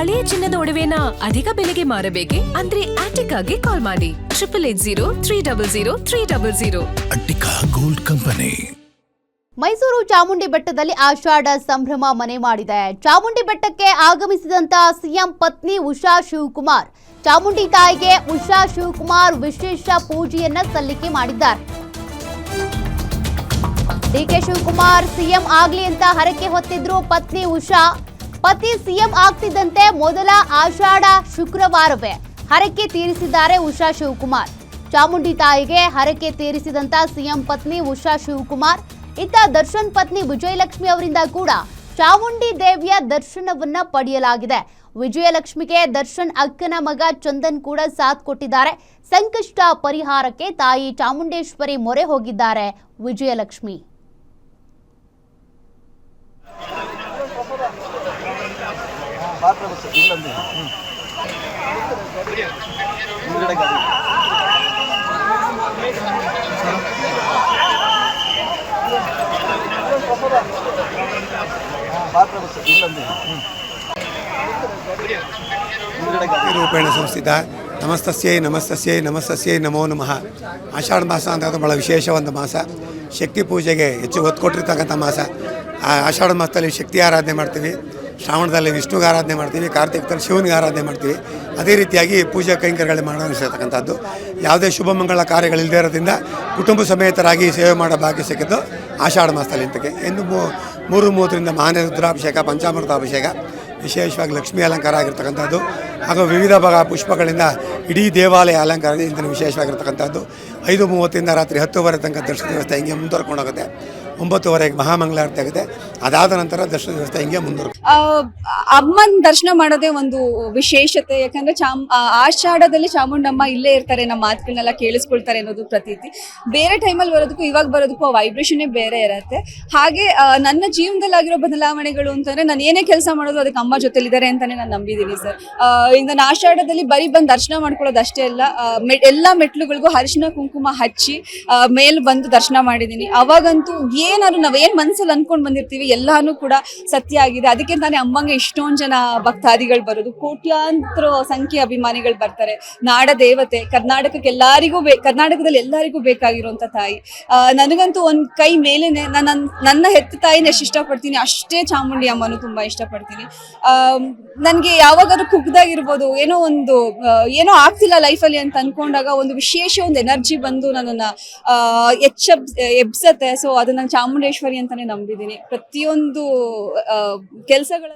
ಹಳೆಯ ಚಿನ್ನದ ಒಡವೆನ ಅಧಿಕ ಬೆಲೆಗೆ ಮಾರಬೇಕೆ ಅಂದ್ರೆ ಆಟಿಕಾಗೆ ಕಾಲ್ ಮಾಡಿ 8880300300. Attica gold company. ಮೈಸೂರು ಚಾಮುಂಡಿ ಬೆಟ್ಟದಲ್ಲಿ ಆಷಾಢ ಸಂಭ್ರಮ ಮನೆ ಮಾಡಿದೆ. ಚಾಮುಂಡಿ ಬೆಟ್ಟಕ್ಕೆ ಆಗಮಿಸಿದಂತ ಸಿಎಂ ಪತ್ನಿ ಉಷಾ ಶಿವಕುಮಾರ್ ಚಾಮುಂಡಿ ತಾಯಿಗೆ ಉಷಾ ಶಿವಕುಮಾರ್ ವಿಶೇಷ ಪೂಜೆಯನ್ನ ಸಲ್ಲಿಕೆ ಮಾಡಿದ್ದಾರೆ. ಡಿಕೆ ಶಿವಕುಮಾರ್ ಸಿಎಂ ಆಗ್ಲಿ ಅಂತ ಹರಕೆ ಹೊತ್ತಿದ್ರು ಪತ್ನಿ ಉಷಾ. ಪತಿ ಸಿಎಂ ಆಗ್ತಿದ್ದಂತೆ ಮೊದಲ ಆಷಾಢ ಶುಕ್ರವಾರವೇ ಹರಕೆ ತೀರಿಸಿದ್ದಾರೆ ಉಷಾ ಶಿವಕುಮಾರ್. ಚಾಮುಂಡಿ ತಾಯಿಗೆ ಹರಕೆ ತೀರಿಸಿದಂತ ಸಿಎಂ ಪತ್ನಿ ಉಷಾ ಶಿವಕುಮಾರ್. ಇತ್ತ ದರ್ಶನ್ ಪತ್ನಿ ವಿಜಯಲಕ್ಷ್ಮಿ ಅವರಿಂದ ಕೂಡ ಚಾಮುಂಡಿ ದೇವಿಯ ದರ್ಶನವನ್ನ ಪಡೆಯಲಾಗಿದೆ. ವಿಜಯಲಕ್ಷ್ಮಿಗೆ ದರ್ಶನ್ ಅಕ್ಕನ ಮಗ ಚಂದನ್ ಕೂಡ ಸಾಥ್ ಕೊಟ್ಟಿದ್ದಾರೆ. ಸಂಕಷ್ಟ ಪರಿಹಾರಕ್ಕೆ ತಾಯಿ ಚಾಮುಂಡೇಶ್ವರಿ ಮೊರೆ ಹೋಗಿದ್ದಾರೆ ವಿಜಯಲಕ್ಷ್ಮಿ. ರೂಪೇಣ ಸಂಸ್ಥಿತ ನಮಸ್ತಸ್ಯೈ ನಮಸ್ತಸ್ಯೈ ನಮಸ್ತಸ್ಯೈ ನಮೋ ನಮಃ. ಆಷಾಢ ಮಾಸ ಅಂತ ಭಾಳ ವಿಶೇಷ ಒಂದು ಮಾಸ. ಶಕ್ತಿ ಪೂಜೆಗೆ ಹೆಚ್ಚು ಒತ್ತು ಕೊಟ್ಟಿರ್ತಕ್ಕಂಥ ಮಾಸ. ಆಷಾಢ ಮಾಸದಲ್ಲಿ ಶಕ್ತಿ ಆರಾಧನೆ ಮಾಡ್ತೀವಿ, ಶ್ರಾವಣದಲ್ಲಿ ವಿಷ್ಣುಗೆ ಆರಾಧನೆ ಮಾಡ್ತೀವಿ, ಕಾರ್ತಿಕದಲ್ಲಿ ಶಿವನಿಗೆ ಆರಾಧನೆ ಮಾಡ್ತೀವಿ. ಅದೇ ರೀತಿಯಾಗಿ ಪೂಜಾ ಕೈಂಕರ್ಯಗಳು ಮಾಡೋನಿರ್ತಕ್ಕಂಥದ್ದು. ಯಾವುದೇ ಶುಭ ಮಂಗಳ ಕಾರ್ಯಗಳಿಲ್ಲದೆ ಇರೋದ್ರಿಂದ ಕುಟುಂಬ ಸಮೇತರಾಗಿ ಸೇವೆ ಮಾಡೋ ಭಾಗ್ಯ ಸಿಕ್ಕಿದ್ದು ಆಷಾಢ ಮಾಸದಲ್ಲಿ ಇಂತಕ್ಕೆ. ಇನ್ನು 3:30 ಮಹಾನೇ ರುದ್ರಾಭಿಷೇಕ, ಪಂಚಾಮೃತಾಭಿಷೇಕ, ವಿಶೇಷವಾಗಿ ಲಕ್ಷ್ಮೀ ಅಲಂಕಾರ ಆಗಿರ್ತಕ್ಕಂಥದ್ದು ಹಾಗೂ ವಿವಿಧ ಭಾಗ ಪುಷ್ಪಗಳಿಂದ ಇಡೀ ದೇವಾಲಯ ಅಲಂಕಾರ ಇಂಥ ವಿಶೇಷವಾಗಿರ್ತಕ್ಕಂಥದ್ದು. 5:30 ರಾತ್ರಿ 10:00 ತನಕ ದರ್ಶನ ವ್ಯವಸ್ಥೆ ಹಿಂಗೆ ಮುಂದುವರ್ಕೊಂಡು ಹೋಗುತ್ತೆ. 9:00 ಮಹಾಮಂಗಳಾರತಿ ಆಗುತ್ತೆ. ಅದಾದ ನಂತರ ದರ್ಶನ ವ್ಯವಸ್ಥೆ ಹಿಂಗೆ ಮುಂದುವರೆಯುತ್ತೆ. ಅಮ್ಮನ ದರ್ಶನ ಮಾಡೋದೇ ಒಂದು ವಿಶೇಷತೆ. ಯಾಕಂದ್ರೆ ಆಷಾಢದಲ್ಲಿ ಚಾಮುಂಡಮ್ಮ ಇಲ್ಲೇ ಇರ್ತಾರೆ, ನಮ್ಮ ಮಾತುಗಳನ್ನೆಲ್ಲ ಕೇಳಿಸ್ಕೊಳ್ತಾರೆ ಅನ್ನೋದು ಪ್ರತೀತಿ. ಬೇರೆ ಟೈಮಲ್ಲಿ ಬರೋದಕ್ಕೂ ಇವಾಗ ಬರೋದಕ್ಕೂ ಆ ವೈಬ್ರೇಷನ್ನೇ ಬೇರೆ ಇರುತ್ತೆ. ಹಾಗೆ ನನ್ನ ಜೀವನದಲ್ಲಿ ಆಗಿರೋ ಬದಲಾವಣೆಗಳು ಅಂತಂದ್ರೆ ನಾನು ಏನೇ ಕೆಲಸ ಮಾಡೋದು ಅದಕ್ಕೆ ಅಮ್ಮ ಜೊತೆಲಿದ್ದಾರೆ ಅಂತಾನೆ ನಾನು ನಂಬಿದ್ದೀನಿ ಸರ್. ಈಗ ನಾನು ಆಷಾಢದಲ್ಲಿ ಬರೀ ಬಂದು ದರ್ಶನ ಮಾಡ್ಕೊಳ್ಳೋದು ಅಷ್ಟೇ ಅಲ್ಲ, ಎಲ್ಲ ಮೆಟ್ಲುಗಳಿಗೂ ಅರಿಶಿನ ಕುಂಕುಮ ಹಚ್ಚಿ ಮೇಲ್ ಬಂದು ದರ್ಶನ ಮಾಡಿದ್ದೀನಿ. ಅವಾಗಂತೂ ಏನಾದ್ರು ನಾವೇನ್ ಮನಸ್ಸಲ್ಲಿ ಅನ್ಕೊಂಡ್ ಬಂದಿರ್ತೀವಿ ಎಲ್ಲಾನು ಕೂಡ ಸತ್ಯ ಆಗಿದೆ. ಅದಕ್ಕೆ ತಾನೇ ಅಮ್ಮಂಗೆ ಇಷ್ಟೊಂದು ಜನ ಭಕ್ತಾದಿಗಳು ಬರೋದು, ಕೋಟ್ಯಾಂತರ ಸಂಖ್ಯೆ ಅಭಿಮಾನಿಗಳು ಬರ್ತಾರೆ. ನಾಡ ದೇವತೆ, ಕರ್ನಾಟಕದಲ್ಲಿ ಎಲ್ಲರಿಗೂ ಬೇಕಾಗಿರುವಂತ ತಾಯಿ. ನನಗಂತೂ ಒಂದ್ ಕೈ ಮೇಲೇನೆ ನನ್ನ ಹೆತ್ತ ತಾಯಿನ ಎಷ್ಟು ಇಷ್ಟಪಡ್ತೀನಿ ಅಷ್ಟೇ ಚಾಮುಂಡಿ ಅಮ್ಮನು ತುಂಬಾ ಇಷ್ಟಪಡ್ತೀನಿ. ನನ್ಗೆ ಯಾವಾಗಾದ್ರೂ ಕುಗ್ದಾಗಿರ್ಬೋದು, ಏನೋ ಆಗ್ತಿಲ್ಲ ಲೈಫಲ್ಲಿ ಅಂತ ಅನ್ಕೊಂಡಾಗ ಒಂದು ವಿಶೇಷ ಒಂದು ಎನರ್ಜಿ ಬಂದು ನನ್ನನ್ನ ಎಬ್ಸತ್ತೆ. ಸೊ ಅದನ್ನ ಚಾಮುಂಡೇಶ್ವರಿ ಅಂತಾನೆ ನಂಬಿದ್ದೀನಿ. ಪ್ರತಿಯೊಂದು ಕೆಲಸಗಳ